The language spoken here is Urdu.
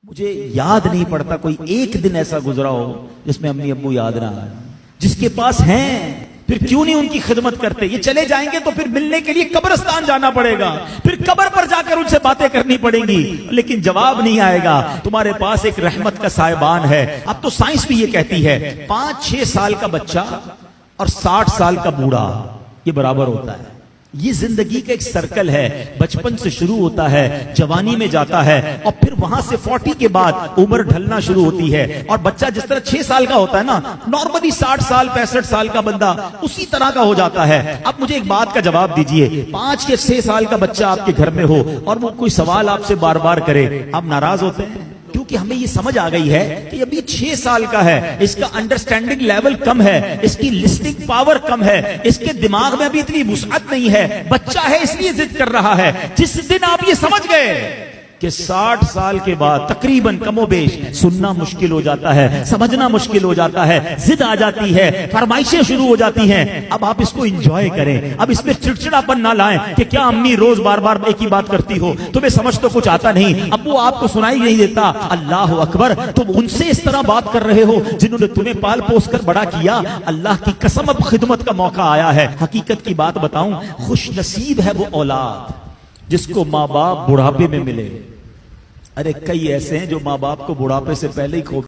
مجھے یاد نہیں پڑتا کوئی ایک دن ایسا گزرا ہو جس میں امی ابو یاد نہ آئے. جس کے پاس ہیں پھر کیوں نہیں ان کی خدمت کرتے؟ یہ چلے جائیں گے تو پھر ملنے کے لیے قبرستان جانا پڑے گا, پھر قبر پر جا کر ان سے باتیں کرنی پڑیں گی, لیکن جواب نہیں آئے گا. تمہارے پاس ایک رحمت کا سائبان ہے. اب تو سائنس بھی یہ کہتی ہے 5-6 سال کا بچہ اور 60 سال کا بوڑھا یہ برابر ہوتا ہے. یہ زندگی کا ایک سرکل ہے, بچپن سے شروع ہوتا ہے, جوانی میں جاتا ہے, اور پھر وہاں سے 40 کے بعد عمر ڈھلنا شروع ہوتی ہے. اور بچہ جس طرح 6 سال کا ہوتا ہے نا, نارملی 60 سال 65 سال کا بندہ اسی طرح کا ہو جاتا ہے. اب مجھے ایک بات کا جواب دیجئے, 5 یا 6 سال کا بچہ آپ کے گھر میں ہو اور وہ کوئی سوال آپ سے بار بار کرے, آپ ناراض ہوتے ہیں؟ کیونکہ ہمیں یہ سمجھ آ گئی ہے کہ ابھی 6 سال کا ہے, اس کا انڈرسٹینڈنگ لیول کم ہے, اس کی لسننگ پاور کم ہے, اس کے دماغ میں ابھی اتنی وسعت نہیں ہے, بچہ ہے اس لیے ضد کر رہا ہے. جس دن آپ یہ سمجھ گئے کہ 60 سال کے بعد تقریباً کم و بیش سننا مشکل ہو جاتا ہے, سمجھنا مشکل ہو جاتا ہے, ضد آ جاتی ہے, فرمائشیں شروع ہو جاتی ہیں, اب آپ اس کو انجوائے کریں. اب اس میں چڑچڑاپن نہ لائیں کہ کیا امی روز بار بار ایک ہی بات کرتی ہو, تمہیں سمجھ تو کچھ آتا نہیں, ابو آپ کو سنائی نہیں دیتا. اللہ اکبر, تم ان سے اس طرح بات کر رہے ہو جنہوں نے تمہیں پال پوس کر بڑا کیا. اللہ کی قسم اب خدمت کا موقع آیا ہے. حقیقت کی بات بتاؤں, خوش نصیب ہے وہ اولاد جس کو ماں باپ بڑھاپے میں ملے. ارے کئی ایسے ہیں جو ماں باپ کو بڑھاپے سے پہلے ہی کھو